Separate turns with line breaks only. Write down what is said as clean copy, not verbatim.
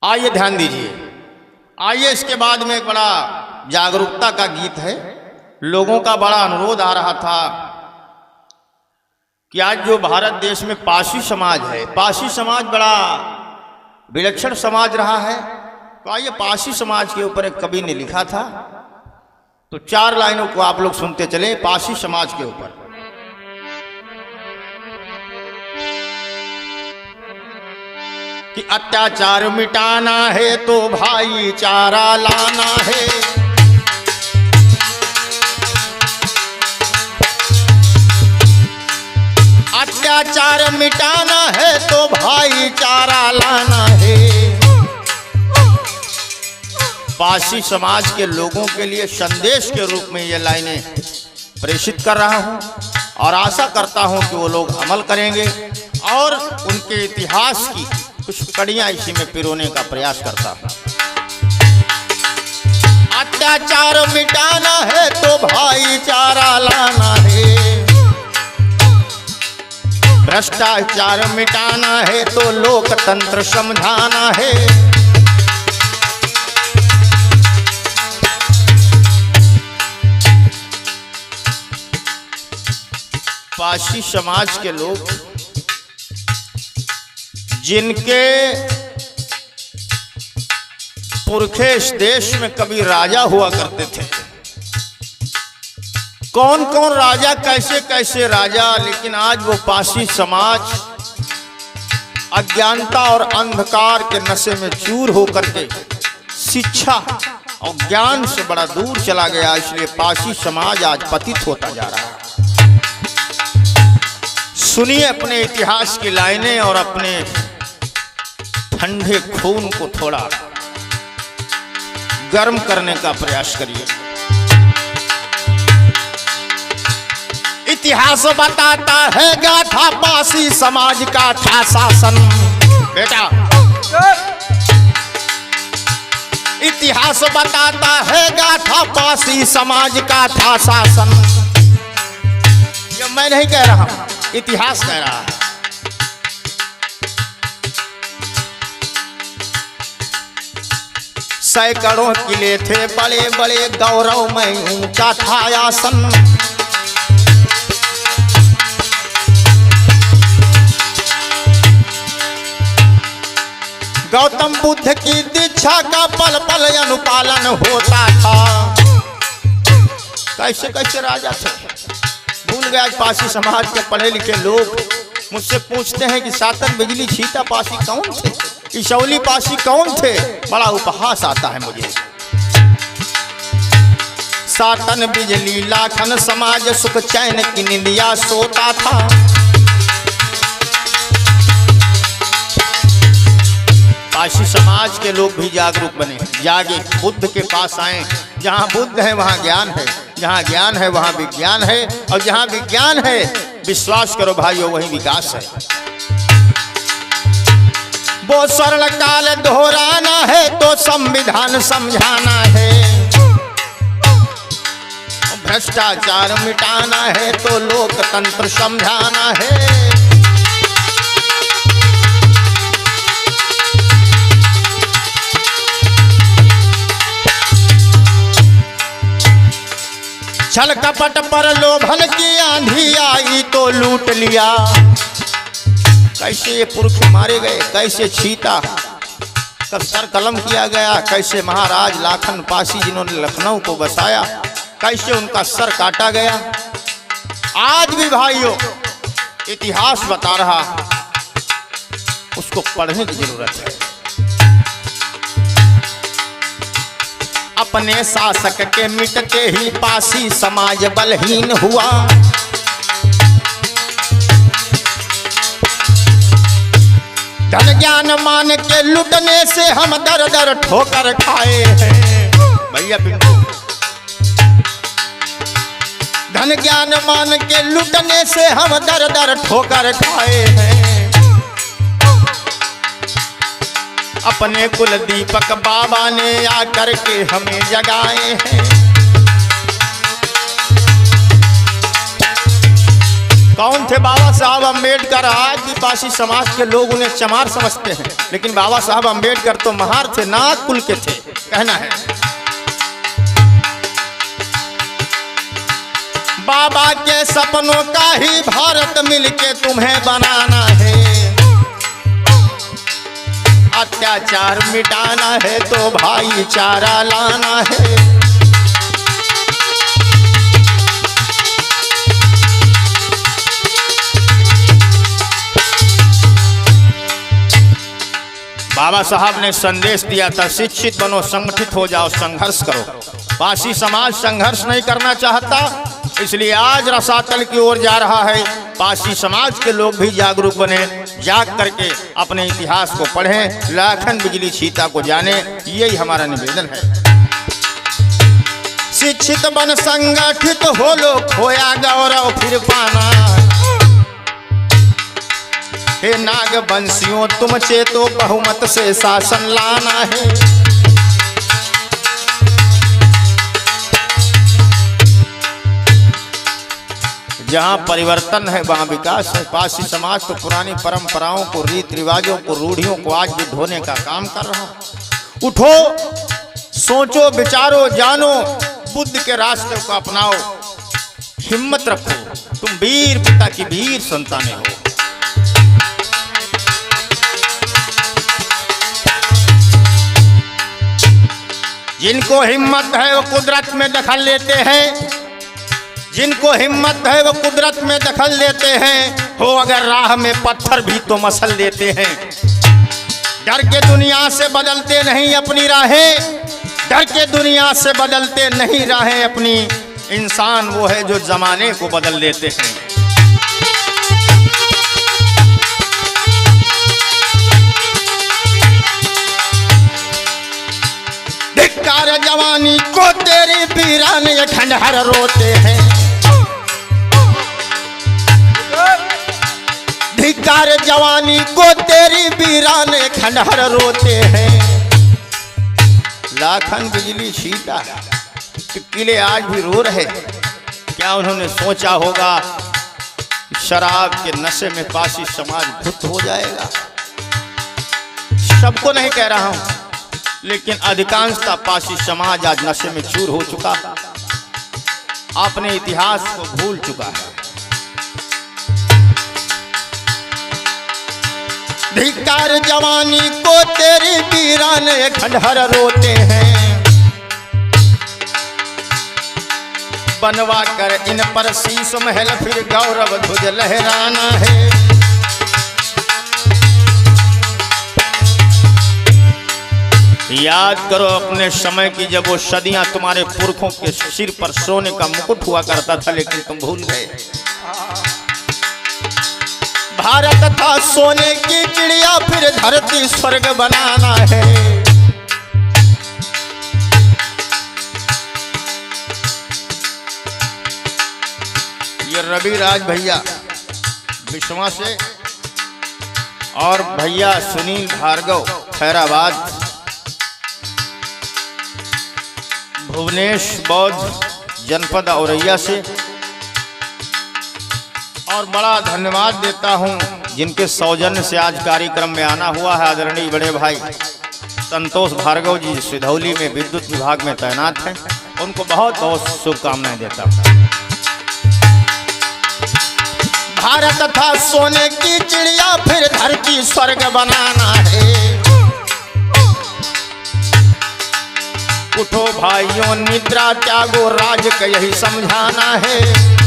आइए ध्यान दीजिए। आइए इसके बाद में एक बड़ा जागरूकता का गीत है। लोगों का बड़ा अनुरोध आ रहा था कि आज जो भारत देश में पारसी समाज है, पारसी समाज बड़ा विलक्षण समाज रहा है। तो आइए पारसी समाज के ऊपर एक कवि ने लिखा था, तो 4 लाइनों को आप लोग सुनते चले पारसी समाज के ऊपर। कि अत्याचार मिटाना है तो भाईचारा लाना है, अत्याचार मिटाना है तो भाईचारा लाना है। पारसी समाज के लोगों के लिए संदेश के रूप में ये लाइनें प्रेषित कर रहा हूं और आशा करता हूं कि वो लोग अमल करेंगे और उनके इतिहास की कुछ कड़ियां इसी में पिरोने का प्रयास करता हूं। अत्याचार मिटाना है तो भाईचारा लाना है, भ्रष्टाचार मिटाना है तो लोकतंत्र समझाना है। पारसी समाज के लोग जिनके पुरखे इस देश में कभी राजा हुआ करते थे, कौन कौन राजा, कैसे कैसे राजा, लेकिन आज वो पारसी समाज अज्ञानता और अंधकार के नशे में चूर होकर के शिक्षा और ज्ञान से बड़ा दूर चला गया। इसलिए पारसी समाज आज पतित होता जा रहा है। सुनिए अपने इतिहास की लाइनें और अपने ठंडे खून को थोड़ा गर्म करने का प्रयास करिए। इतिहास बताता है गाथा पारसी समाज का था शासन। बेटा, इतिहास बताता है गाथा पारसी समाज का था शासन। ये मैं नहीं कह रहा हूं, इतिहास कह रहा है। सैकड़ों किले थे बड़े बड़े, गौरव में ऊंचा था आसन। गौतम बुद्ध की दीक्षा का पल पल अनुपालन होता था। कैसे कैसे राजा थे भूल गए। आज पारसी समाज के पढ़े लिखे लोग मुझसे पूछते हैं कि सातन बिजली छीता पारसी कौन थे, इसौली पारसी कौन थे। बड़ा उपहास आता है मुझे। सातन बिजली लाखन समाज सुख चैन की निंदिया सोता था। पारसी समाज के लोग भी जागरूक बने, जागे, बुद्ध के पास आए। जहाँ बुद्ध है वहाँ ज्ञान है, जहाँ ज्ञान है वहाँ विज्ञान है, और जहाँ विज्ञान है विश्वास करो भाइयों वहीं विकास है। वो स्वर्ण काल दोहराना है तो संविधान समझाना है, भ्रष्टाचार मिटाना है तो लोकतंत्र समझाना है। छल कपट पर लोभन की आंधी आई तो लूट लिया। कैसे ये पुरख मारे गए, कैसे छीता कर सर कलम किया गया, कैसे महाराज लाखन पारसी जिन्होंने लखनऊ को बसाया, कैसे उनका सर काटा गया। आज भी भाइयों इतिहास बता रहा, उसको पढ़ने की जरूरत है। अपने शासक के मिटते ही पारसी समाज बलहीन हुआ। धन ज्ञान मान के लुटने से हम दर दर ठोकर खाए हैं। भैया बिंदु, धन ज्ञान मान के लुटने से हम दर दर ठोकर खाए हैं। अपने कुल दीपक बाबा ने आकर के हमें जगाए हैं। कौन थे बाबा साहब अम्बेडकर? आज भी पासी समाज के लोग उन्हें चमार समझते हैं, लेकिन बाबा साहब अम्बेडकर तो महार थे, नाथ कुल के थे। कहना है बाबा के सपनों का ही भारत मिलके तुम्हें बनाना है, अत्याचार मिटाना है तो भाईचारा लाना है। बाबा साहब ने संदेश दिया था, शिक्षित बनो, संगठित हो जाओ, संघर्ष करो। पासी समाज संघर्ष नहीं करना चाहता, इसलिए आज रसातल की ओर जा रहा है। पासी समाज के लोग भी जागरूक बने, जाग करके अपने इतिहास को पढ़ें, लाखन बिजली छीता को जाने, यही हमारा निवेदन है। शिक्षित बन संगठित हो लो, खोया गौरव फिर पाना। हे नाग बंसियों तुम चेतो, बहुमत से शासन लाना है। जहाँ परिवर्तन है वहाँ विकास है। पासी समाज तो पुरानी परंपराओं को, रीति रिवाजों को, रूढ़ियों को आज भी ढोने का काम कर रहा है। उठो, सोचो, विचारो, जानो, बुद्ध के रास्ते को अपनाओ, हिम्मत रखो, तुम वीर पिता की वीर संतानें हो। जिनको हिम्मत है वो कुदरत में दखल लेते हैं, जिनको हिम्मत है वो कुदरत में दखल लेते हैं। हो अगर राह में पत्थर भी तो मसल देते हैं। डर के दुनिया से बदलते नहीं अपनी राहें, डर के दुनिया से बदलते नहीं राहें अपनी। इंसान वो है जो जमाने को बदल देते हैं। धिक्कार जवानी को तेरी वीरान ये खंडहर रोते हैं। धिक्कार जवानी को तेरी वीरान ये खंडहर रोते हैं। लाखन बिजली छीटा किले आज भी रो रहे। क्या उन्होंने सोचा होगा शराब के नशे में पासी समाज धुत हो जाएगा? सबको नहीं कह रहा हूं, लेकिन अधिकांशतः पासी समाज आज नशे में चूर हो चुका, अपने इतिहास को भूल चुका है। धिक्कार जवानी को तेरी वीरान खंडहर रोते हैं। बनवा कर इन पर शीश महल फिर गौरव ध्वज लहराना है। याद करो अपने समय की, जब वो सदियां तुम्हारे पुरखों के सिर पर सोने का मुकुट हुआ करता था, लेकिन तुम भूल गए। भारत था सोने की चिड़िया, फिर धरती स्वर्ग बनाना है। ये रवि राज भैया विश्वा से और भैया सुनील भार्गव खैराबाद, भुवनेश बौद्ध जनपद औरैया से। और बड़ा धन्यवाद देता हूं जिनके सौजन्य से आज कार्यक्रम में आना हुआ है। आदरणीय बड़े भाई संतोष भार्गव जी सिधौली में विद्युत विभाग में तैनात हैं, उनको बहुत बहुत शुभकामनाएं देता हूं। भारत था सोने की चिड़िया, फिर धरती स्वर्ग बनाना है। उठो भाइयों निद्रा त्यागो, राज का यही समझाना है।